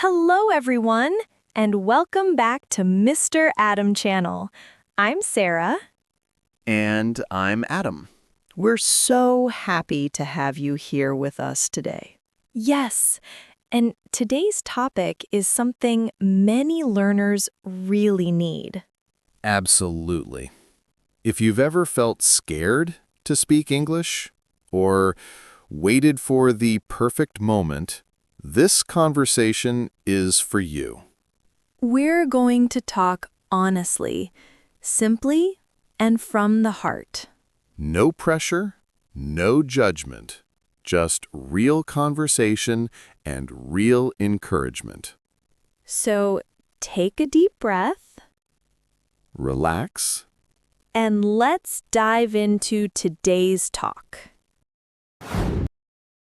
Hello, everyone, and welcome back to Mr. Adam Channel. I'm Sarah. And I'm Adam. We're so happy to have you here with us today. Yes, and today's topic is something many learners really need. Absolutely. If you've ever felt scared to speak English or waited for the perfect moment, this conversation is for you. We're going to talk honestly, simply, and from the heart. No pressure, no judgment, just real conversation and real encouragement. So take a deep breath, Relax. and let's dive into today's talk.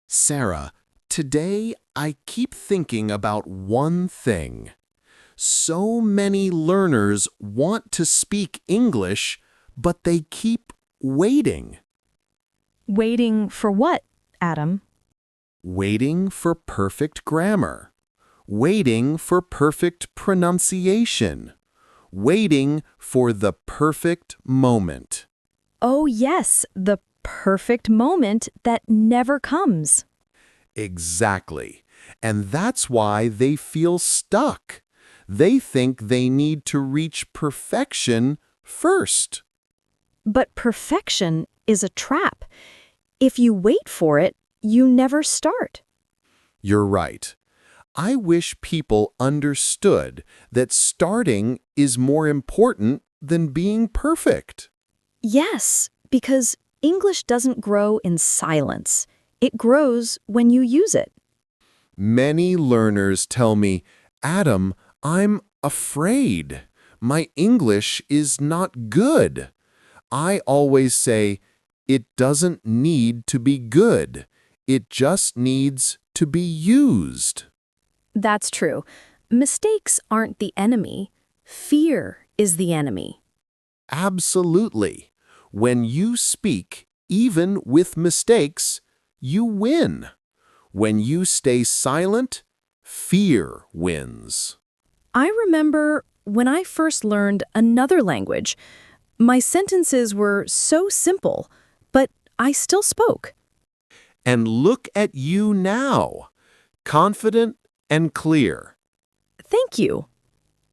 Sarah, today I keep thinking about one thing. So many learners want to speak English, but they keep waiting. Waiting for what, Adam? Waiting for perfect grammar. Waiting for perfect pronunciation. Waiting for the perfect moment. Oh, yes, the perfect moment that never comes. Exactly. And that's why they feel stuck. They think they need to reach perfection first. But perfection is a trap. If you wait for it, you never start. You're right. I wish people understood that starting is more important than being perfect. Yes, because English doesn't grow in silence. It grows when you use it. Many learners tell me, Adam, I'm afraid. My English is not good. I always say, it doesn't need to be good. It just needs to be used. That's true. Mistakes aren't the enemy. Fear is the enemy. Absolutely. When you speak, even with mistakes, you win. When you stay silent, fear wins. I remember when I first learned another language, my sentences were so simple, but I still spoke. And look at you now, confident and clear. Thank you.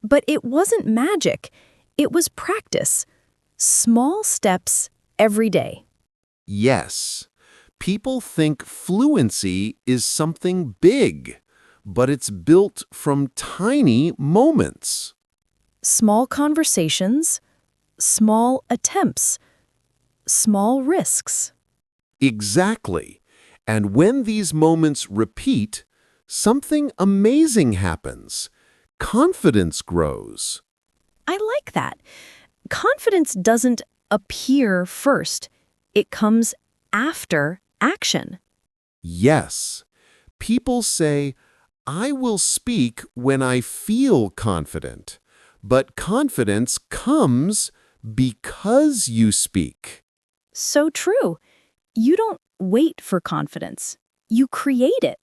But it wasn't magic. It was practice. Small steps every day. Yes, people think fluency is something big, but it's built from tiny moments. Small conversations, small attempts, small risks. Exactly. And when these moments repeat, something amazing happens. Confidence grows. I like that. Confidence doesn't appear first. It comes after action. Yes. People say, I will speak when I feel confident. But confidence comes because you speak. So true. You don't wait for confidence. You create it.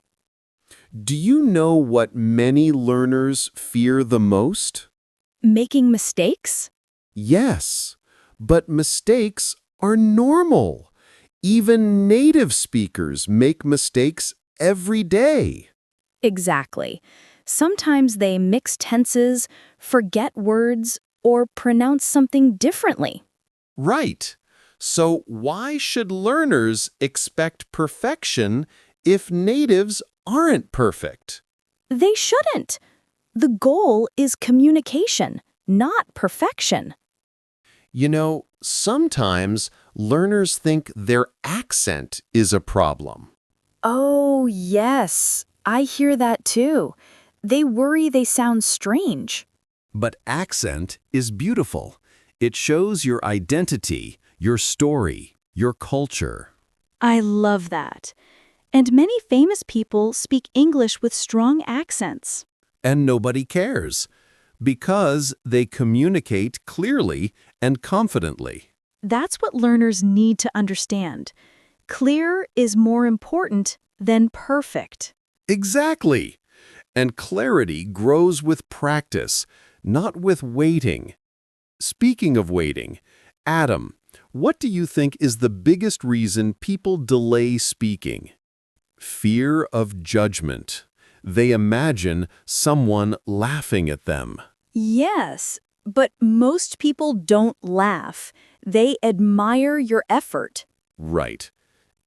Do you know what many learners fear the most? Making mistakes? Yes, but mistakes are normal. Even native speakers make mistakes every day. Exactly. Sometimes they mix tenses, forget words, or pronounce something differently. Right. So why should learners expect perfection if natives aren't perfect? They shouldn't. The goal is communication, not perfection. You know, sometimes learners think their accent is a problem. Oh, yes. I hear that too. They worry they sound strange. But accent is beautiful. It shows your identity, your story, your culture. I love that. And many famous people speak English with strong accents. And nobody cares, because they communicate clearly and confidently. That's what learners need to understand. Clear is more important than perfect. Exactly. And clarity grows with practice, not with waiting. Speaking of waiting, Adam, what do you think is the biggest reason people delay speaking? Fear of judgment. They imagine someone laughing at them. Yes, but most people don't laugh. They admire your effort. Right.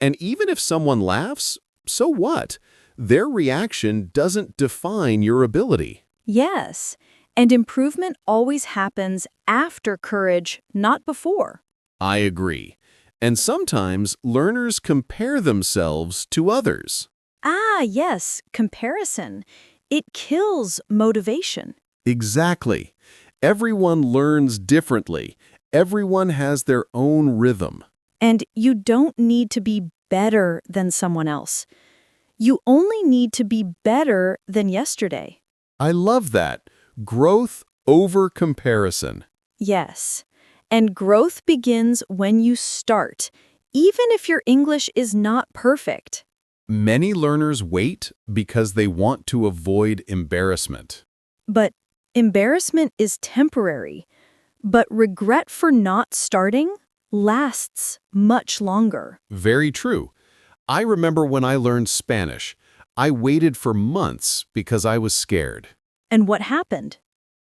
And even if someone laughs, so what? Their reaction doesn't define your ability. Yes, and improvement always happens after courage, not before. I agree. And sometimes learners compare themselves to others. Ah, yes, comparison. It kills motivation. Exactly. Everyone learns differently. Everyone has their own rhythm. And you don't need to be better than someone else. You only need to be better than yesterday. I love that. Growth over comparison. Yes. And growth begins when you start, even if your English is not perfect. Many learners wait because they want to avoid embarrassment. But embarrassment is temporary. But regret for not starting lasts much longer. Very true. I remember when I learned Spanish, I waited for months because I was scared. And what happened?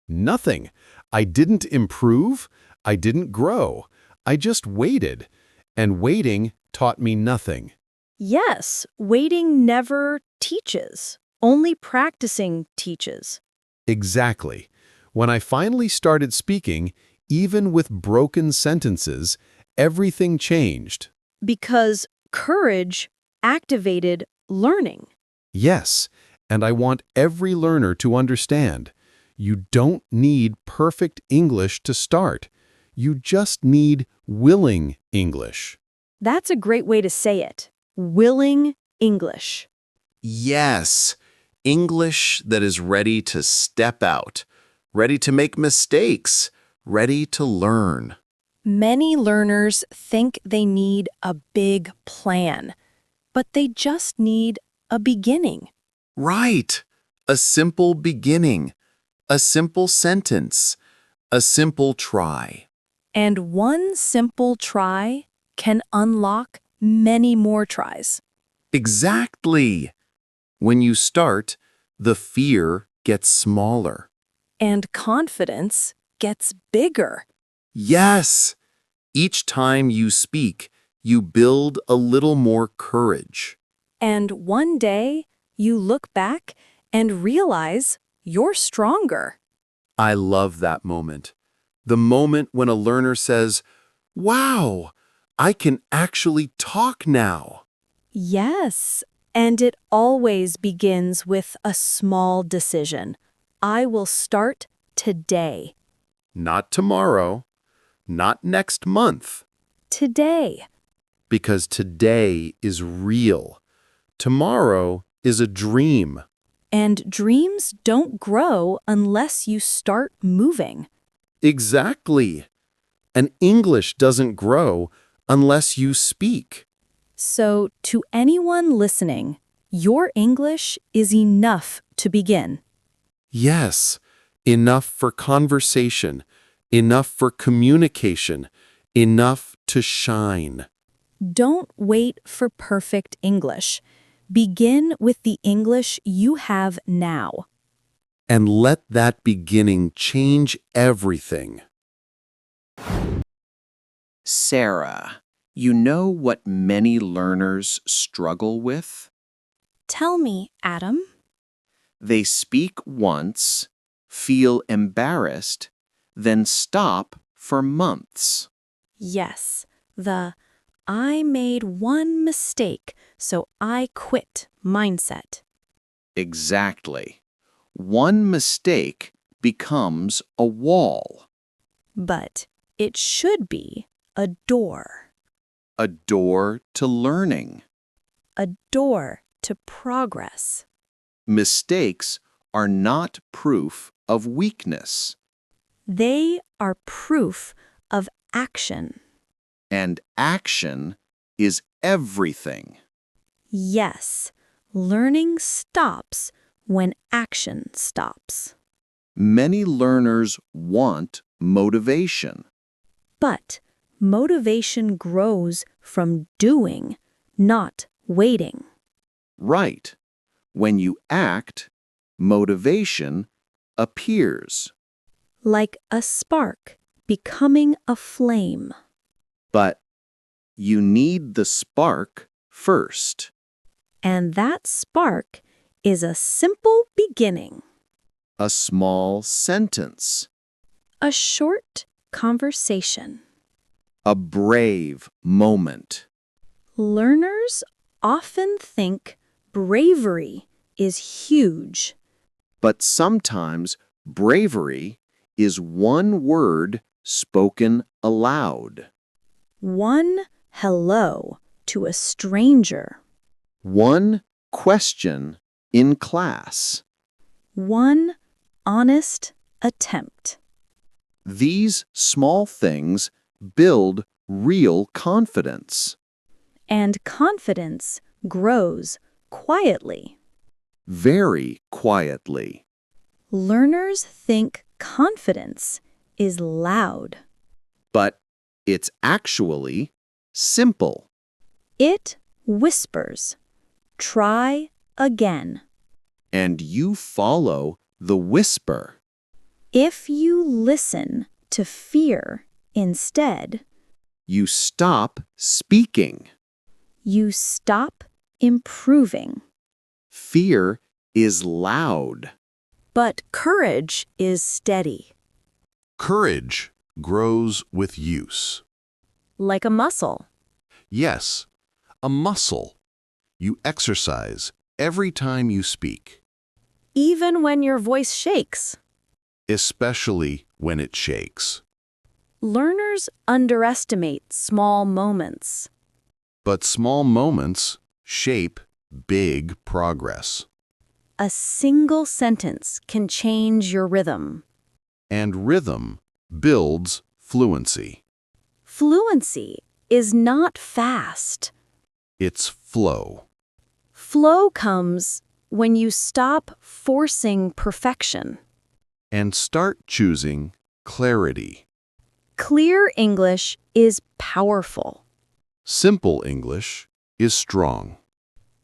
Nothing. I didn't improve. I didn't grow. I just waited. And waiting taught me nothing. Yes, waiting never teaches. Only practicing teaches. Exactly. When I finally started speaking, even with broken sentences, everything changed. Because courage activated learning. Yes, and I want every learner to understand. You don't need perfect English to start. You just need willing English. That's a great way to say it. Willing English. Yes, English that is ready to step out, ready to make mistakes, ready to learn. Many learners think they need a big plan, but they just need a beginning. Right. A simple beginning, a simple sentence, a simple try. And one simple try can unlock many more tries. Exactly. When you start, the fear gets smaller. And confidence gets bigger. Yes. Each time you speak, you build a little more courage. And one day, you look back and realize you're stronger. I love that moment. The moment when a learner says, "Wow, I can actually talk now." Yes, and it always begins with a small decision. I will start today. Not tomorrow, not next month, Today. because today is real. Tomorrow is a dream. And dreams don't grow unless you start moving. Exactly. And English doesn't grow unless you speak. So, to anyone listening, your English is enough to begin. Yes, enough for conversation, enough for communication, enough to shine. Don't wait for perfect English. Begin with the English you have now. And let that beginning change everything. Sarah, you know what many learners struggle with? Tell me, Adam. They speak once, feel embarrassed, then stop for months. Yes, the I made one mistake, so I quit mindset. Exactly. One mistake becomes a wall. But it should be a door. A door to learning. A door to progress. Mistakes are not proof of weakness. They are proof of action. And action is everything. Yes, learning stops when action stops. Many learners want motivation. But motivation grows from doing, not waiting. Right. When you act, motivation appears. Like a spark becoming a flame. But you need the spark first. And that spark is a simple beginning. A small sentence. A short conversation. A brave moment. Learners often think bravery is huge. But sometimes bravery is one word spoken aloud. One hello to a stranger. One question in class. One honest attempt. These small things build real confidence. And confidence grows quietly. Very quietly. Learners think confidence is loud. But it's actually simple. It whispers, "Try again." And you follow the whisper. If you listen to fear instead, You stop speaking. you stop improving. Fear is loud. But courage is steady. Courage grows with use. Like a muscle. Yes, a muscle. You exercise every time you speak, Even when your voice shakes. especially when it shakes. Learners underestimate small moments. But small moments shape big progress. A single sentence can change your rhythm. And rhythm builds fluency. Fluency is not fast. It's flow. Flow comes when you stop forcing perfection. And start choosing clarity. Clear English is powerful. Simple English is strong.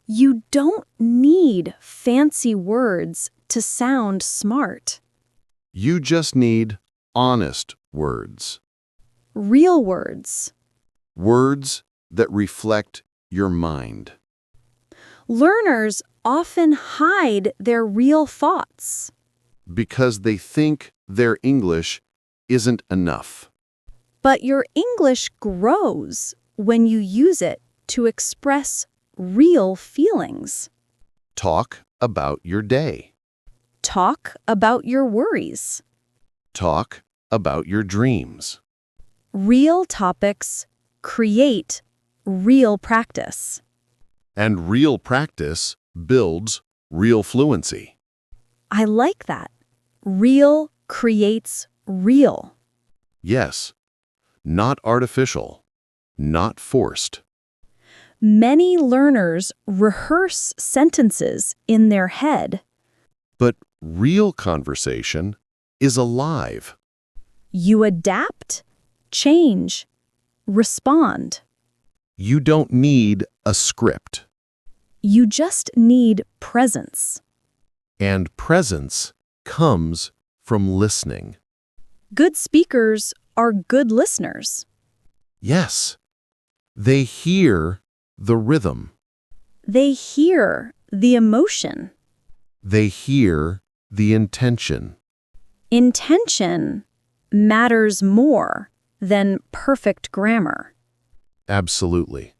You don't need fancy words to sound smart. You just need honest words. Real words. Words that reflect your mind. Learners often hide their real thoughts. Because they think their English isn't enough. But your English grows when you use it to express real feelings. Talk about your day. Talk about your worries. Talk about your dreams. Real topics create real practice. And real practice builds real fluency. I like that. Real creates real. Yes, not artificial, not forced. Many learners rehearse sentences in their head. But real conversation is alive. You adapt, change, respond. You don't need a script. You just need presence. And presence comes from listening. Good speakers are good listeners. Yes, they hear the rhythm. They hear the emotion. They hear the intention. Intention matters more than perfect grammar. Absolutely.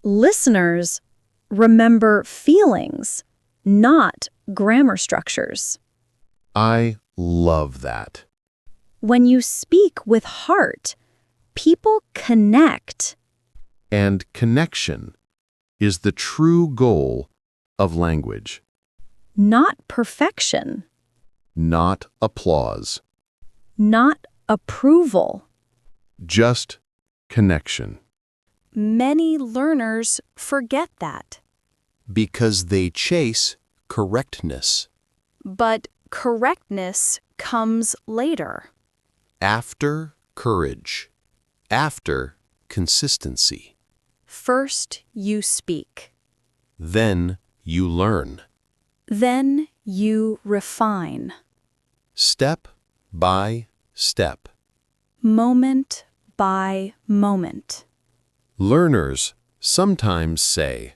Listeners remember feelings, not grammar structures. I love that. When you speak with heart, people connect. And connection is the true goal of language, Not perfection, not applause, not approval. just connection. Many learners forget that. Because they chase correctness. But correctness comes later. After courage. After consistency. First you speak. Then you learn. Then you refine. Step by step. Moment by moment. Learners sometimes say,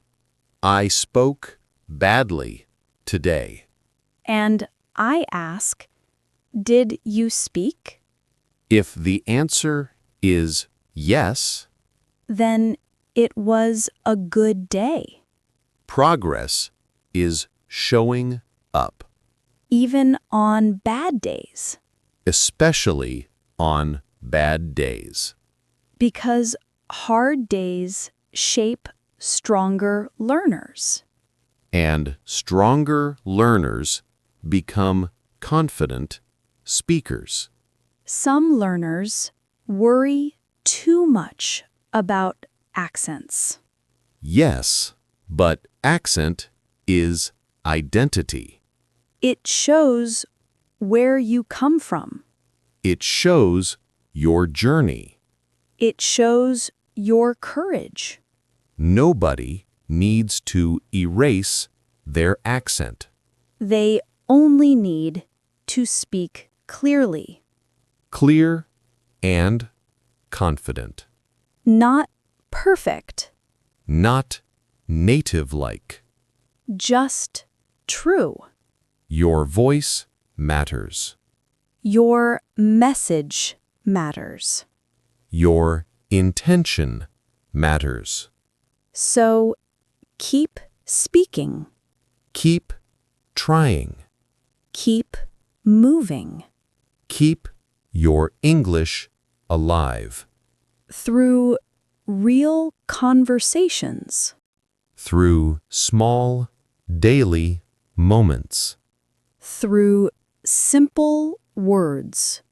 I spoke badly today. And I ask, did you speak? If the answer is yes, Then it was a good day. progress is showing up, Even on bad days. especially on bad days. Because hard days shape stronger learners. And stronger learners become confident speakers. Some learners worry too much about accents. Yes, but accent is identity. It shows where you come from. It shows your journey. It shows your courage. Nobody needs to erase their accent. They only need to speak clearly, Clear and confident. not perfect, Not native-like. just true. Your voice matters. Your message matters. Your intention matters. So keep speaking, Keep trying. keep moving Keep your English alive through real conversations, through small, daily moments, through simple words,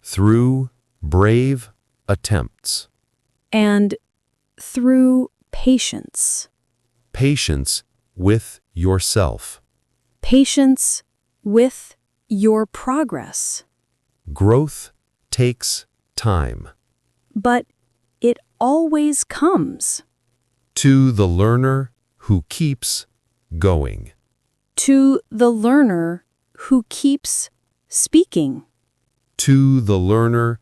through brave attempts. and through patience. Patience with yourself. Patience with your progress. Growth takes time. But it always comes. To the learner who keeps going. To the learner who keeps speaking. To the learner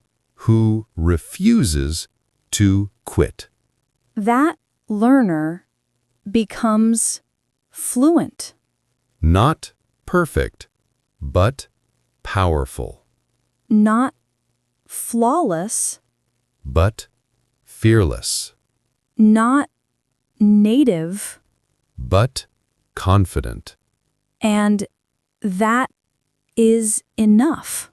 who refuses to quit. That learner becomes fluent. Not perfect, but powerful. Not flawless, But fearless. not native, But confident. and that is enough.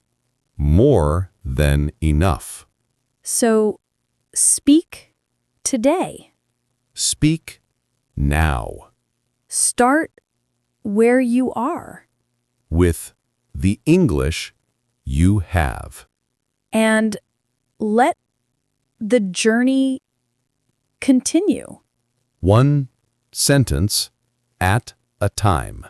More than enough. So speak today. Speak now. Start where you are With the English you have. and let the journey continue. One sentence at a time.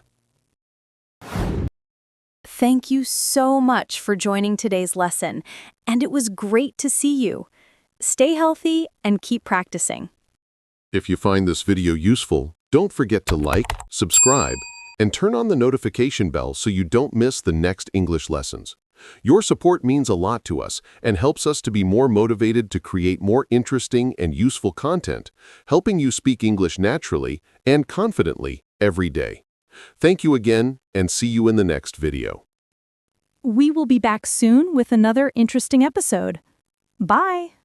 Thank you so much for joining today's lesson, and it was great to see you. Stay healthy and keep practicing. If you find this video useful, don't forget to like, subscribe, and turn on the notification bell so you don't miss the next English lessons. Your support means a lot to us and helps us to be more motivated to create more interesting and useful content, helping you speak English naturally and confidently every day. Thank you again, and see you in the next video. We will be back soon with another interesting episode. Bye!